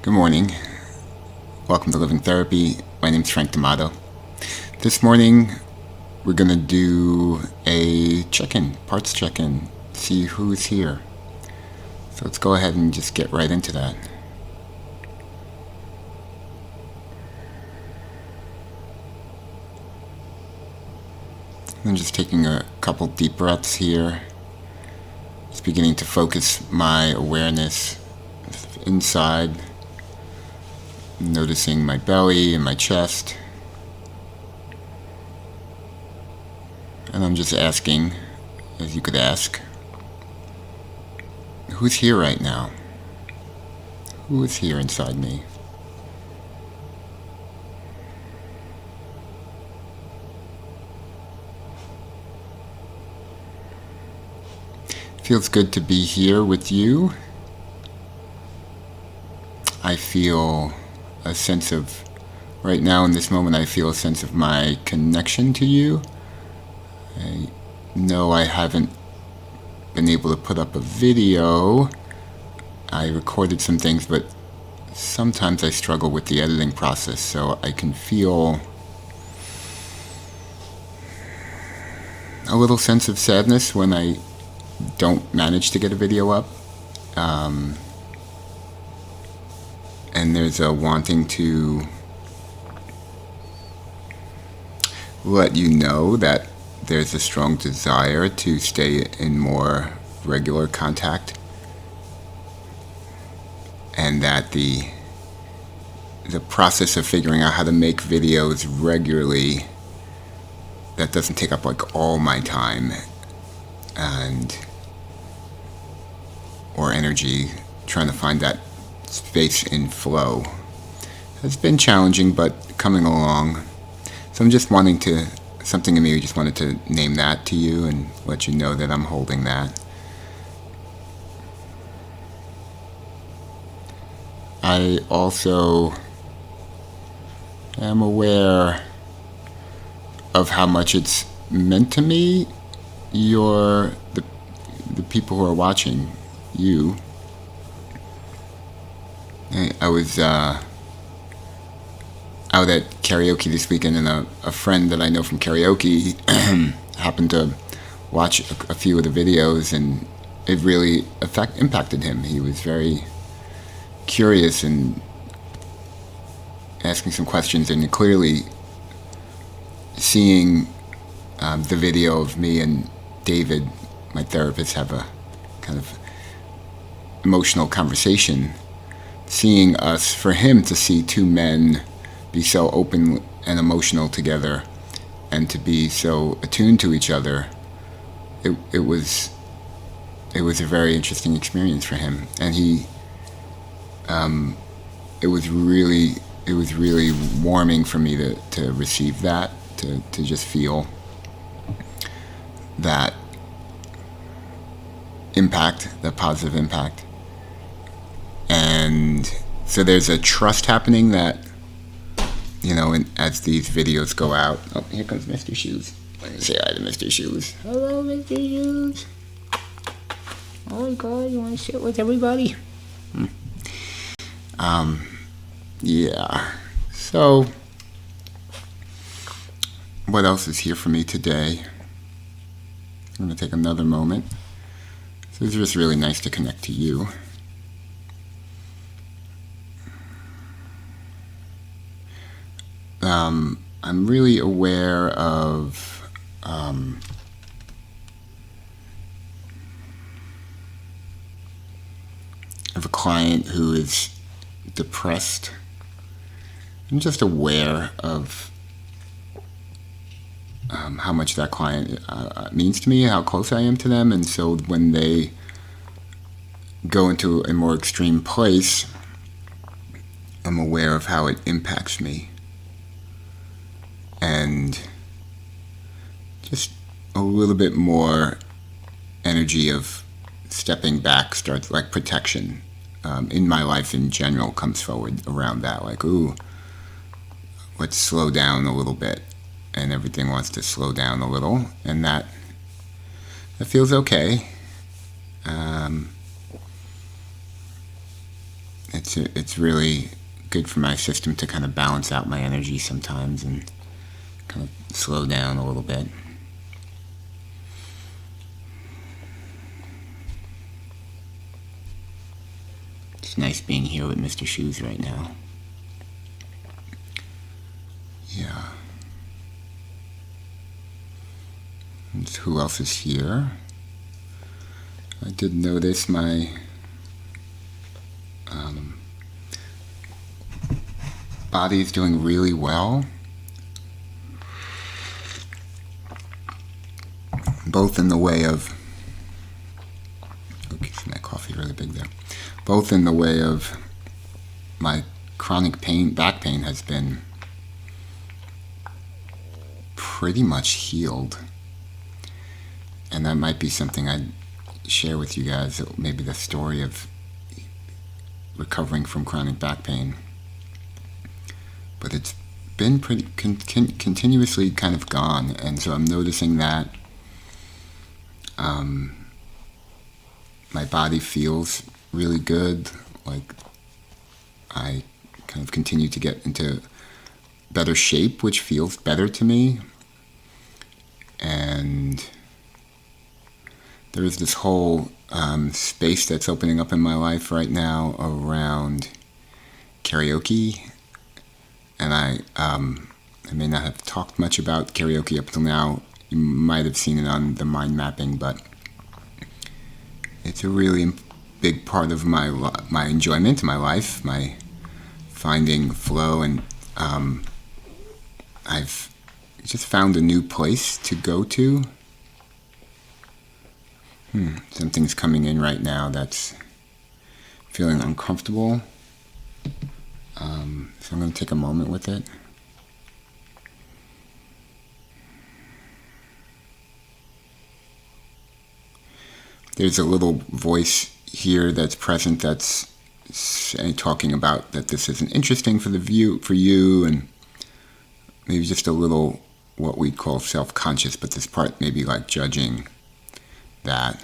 Good morning. Welcome to Living Therapy. My name's Frank D'Amato. This morning, we're going to do a check-in, parts check-in, see who's here. So let's go ahead and just get right into that. I'm just taking a couple deep breaths here. Just beginning to focus my awareness inside, noticing my belly and my chest. And I'm just asking, as you could ask, who's here right now? Who is here inside me? Feels good to be here with you. I feel a sense of, right now in this moment, I feel a sense of my connection to you. I know I haven't been able to put up a video. I recorded some things, but sometimes I struggle with the editing process, so I can feel a little sense of sadness when I don't manage to get a video up. And there's a wanting to let you know that there's a strong desire to stay in more regular contact, and that the process of figuring out how to make videos regularly, that doesn't take up like all my time or energy, trying to find that space in flow has been challenging, but coming along. So I'm just wanting to, something in me just wanted to name that to you and let you know that I'm holding that. I also am aware of how much it's meant to me, the people who are watching, you. I was out at karaoke this weekend, and a friend that I know from karaoke happened to watch a few of the videos, and it really impacted him. He was very curious and asking some questions, and clearly seeing the video of me and David, my therapist, have a kind of emotional conversation. Seeing us, for him to see two men be so open and emotional together and to be so attuned to each other, it was a very interesting experience for him. And it was really warming for me to receive that, to just feel that impact, that positive impact. And so there's a trust happening that, and as these videos go out. Oh, here comes Mr. Shoes. Let me say hi to Mr. Shoes. Hello, Mr. Shoes. Oh my God, you want to sit with everybody? Yeah. So, what else is here for me today? I'm going to take another moment. So it's just really nice to connect to you. I'm really aware of a client who is depressed. I'm just aware of how much that client means to me, how close I am to them, and so when they go into a more extreme place, I'm aware of how it impacts me. And just a little bit more energy of stepping back starts, like protection in my life in general comes forward around that, like, ooh, let's slow down a little bit, and everything wants to slow down a little, and that feels okay. It's really good for my system to kind of balance out my energy sometimes and kind of slow down a little bit. It's nice being here with Mr. Shoes right now. Yeah. And who else is here? I did notice my body is doing really well, both in the way of, okay, that coffee really big there, both in the way of my chronic pain, back pain has been pretty much healed. And that might be something I'd share with you guys, maybe the story of recovering from chronic back pain. But it's been pretty continuously kind of gone, and so I'm noticing that my body feels really good, like I kind of continue to get into better shape, which feels better to me. And there's this whole space that's opening up in my life right now around karaoke. And I may not have talked much about karaoke up till now. You might have seen it on the mind mapping, but it's a really big part of my enjoyment, my life, my finding flow, and I've just found a new place to go to. Something's coming in right now that's feeling uncomfortable. So I'm going to take a moment with it. There's a little voice here that's present that's talking about that this isn't interesting for you, and maybe just a little what we'd call self-conscious, but this part maybe like judging that.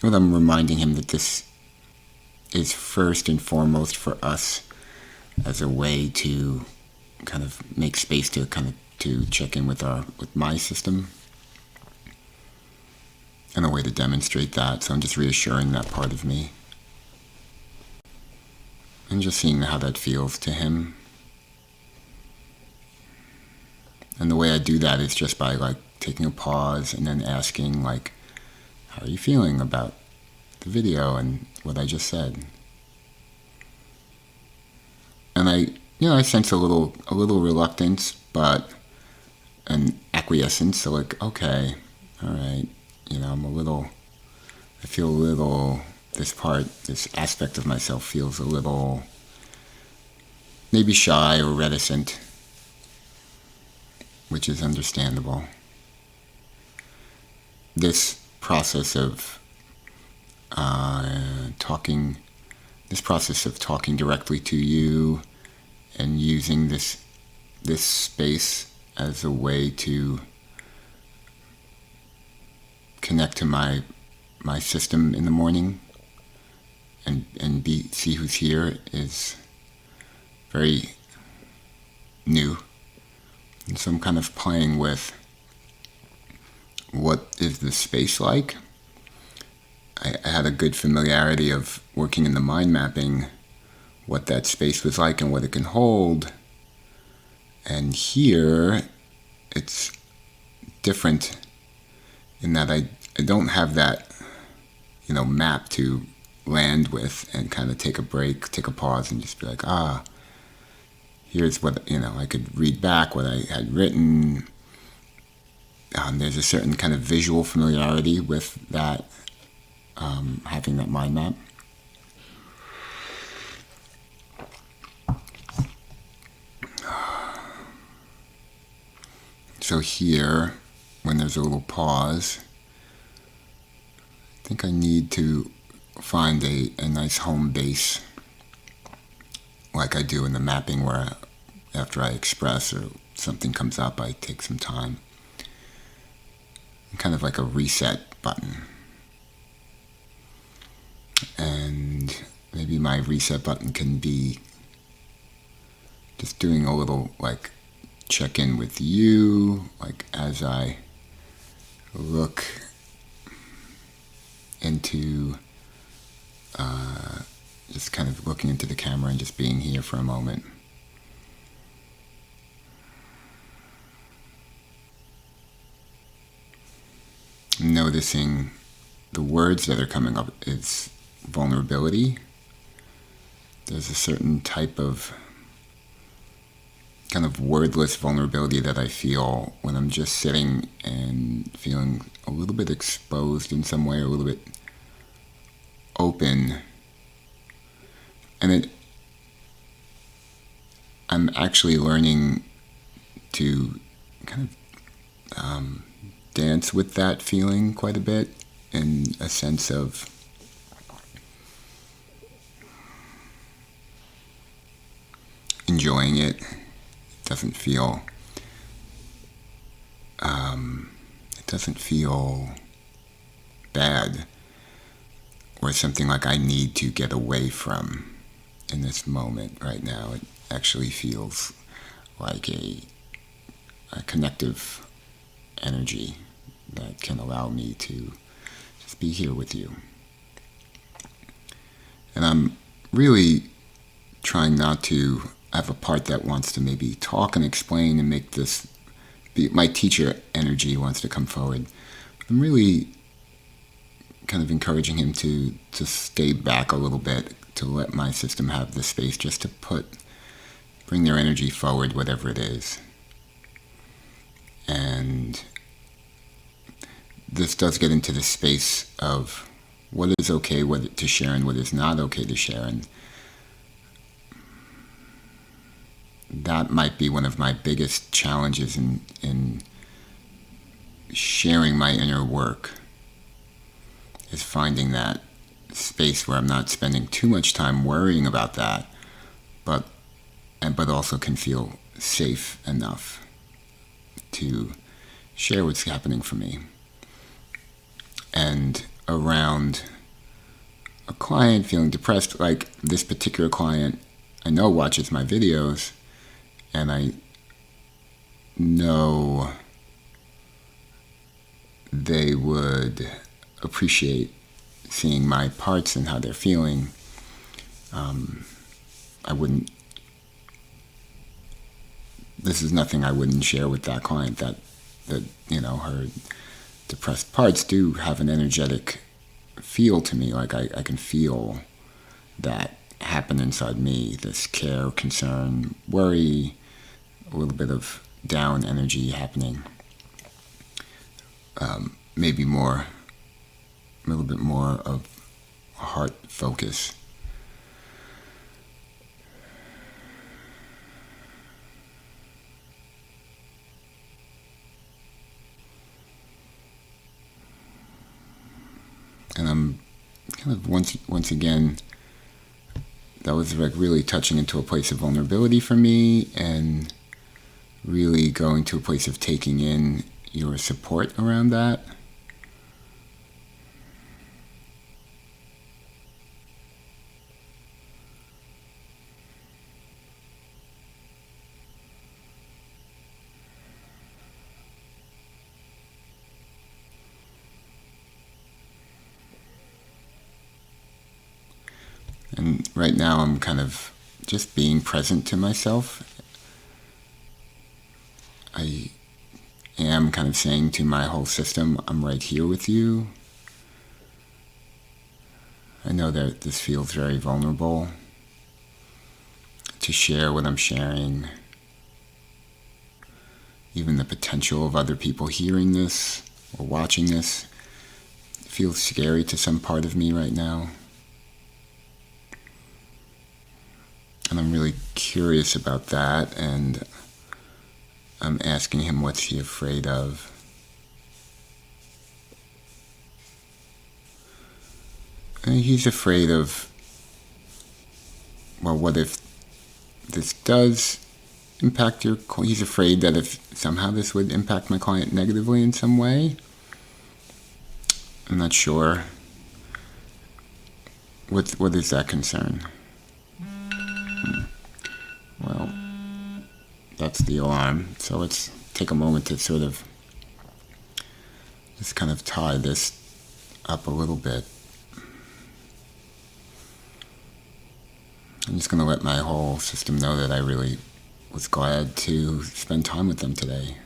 Well, I'm reminding him that this is first and foremost for us as a way to kind of make space to check in with my system, and a way to demonstrate that. So I'm just reassuring that part of me and just seeing how that feels to him. And the way I do that is just by like taking a pause and then asking like, how are you feeling about the video and what I just said? And I sense a little reluctance, but an acquiescence. So like, okay, all right, I feel a little, this aspect of myself feels a little maybe shy or reticent, which is understandable. This process of talking directly to you and using this space as a way to connect to my system in the morning and see who's here is very new. And so I'm kind of playing with what is the space like. I had a good familiarity of working in the mind mapping, what that space was like and what it can hold. And here, it's different in that I don't have that, map to land with and kind of take a break, take a pause and just be like, here's what, I could read back what I had written. There's a certain kind of visual familiarity with that, having that mind map. So here, when there's a little pause, I think I need to find a nice home base, like I do in the mapping, where after I express or something comes up, I take some time. Kind of like a reset button. And maybe my reset button can be just doing a little like check in with you, like as I look into just kind of looking into the camera and just being here for a moment. Noticing the words that are coming up is vulnerability. There's a certain type of kind of wordless vulnerability that I feel when I'm just sitting and feeling a little bit exposed in some way, a little bit open. And I'm actually learning to kind of dance with that feeling quite a bit, in a sense of enjoying it. It doesn't feel bad or something like I need to get away from in this moment right now. It actually feels like a connective energy that can allow me to just be here with you. And I'm really trying not to have a part that wants to maybe talk and explain and make this be, my teacher energy wants to come forward. I'm really kind of encouraging him to stay back a little bit, to let my system have the space just to bring their energy forward, whatever it is. And this does get into the space of what is okay to share and what is not okay to share. And that might be one of my biggest challenges in sharing my inner work, is finding that space where I'm not spending too much time worrying about that, but also can feel safe enough to share what's happening for me. And around a client feeling depressed, like this particular client I know watches my videos, and I know they would appreciate seeing my parts and how they're feeling. This is nothing I wouldn't share with that client, that her depressed parts do have an energetic feel to me. Like I can feel that happen inside me, this care, concern, worry, a little bit of down energy happening. Maybe a little bit more of heart focus. And I'm kind of once again, that was like really touching into a place of vulnerability for me, and really going to a place of taking in your support around that. And right now I'm kind of just being present to myself. I am kind of saying to my whole system, I'm right here with you. I know that this feels very vulnerable to share what I'm sharing. Even the potential of other people hearing this or watching this feels scary to some part of me right now. And I'm really curious about that, and I'm asking him, what's he afraid of? And he's afraid of, well, what if this does impact your client? He's afraid that if somehow this would impact my client negatively in some way. I'm not sure. What is that concern? Well, that's the alarm. So let's take a moment to sort of just kind of tie this up a little bit. I'm just going to let my whole system know that I really was glad to spend time with them today.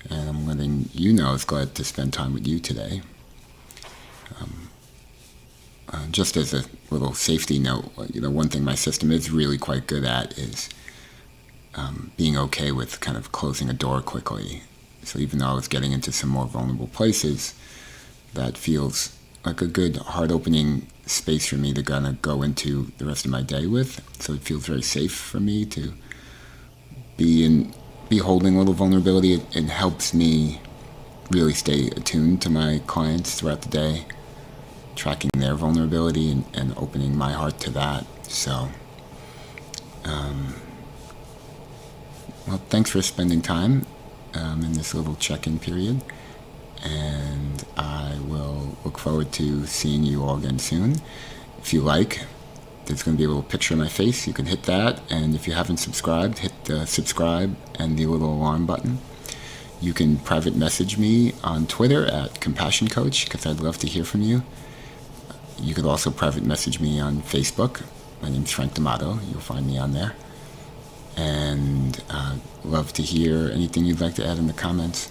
And I'm letting you know I was glad to spend time with you today. Just as a little safety note, one thing my system is really quite good at is being okay with kind of closing a door quickly. So even though I was getting into some more vulnerable places, that feels like a good heart-opening space for me to kind of go into the rest of my day with. So it feels very safe for me to be holding a little vulnerability. It helps me really stay attuned to my clients throughout the day, tracking their vulnerability and opening my heart to that. So, well, thanks for spending time in this little check-in period. And I will look forward to seeing you all again soon. If you like, there's going to be a little picture of my face. You can hit that. And if you haven't subscribed, hit the subscribe and the little alarm button. You can private message me on Twitter at Compassion Coach, because I'd love to hear from you. You could also private message me on Facebook. My name's Frank D'Amato. You'll find me on there. And love to hear anything you'd like to add in the comments.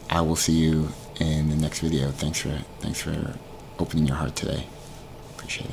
I will see you in the next video. Thanks for opening your heart today. Appreciate it.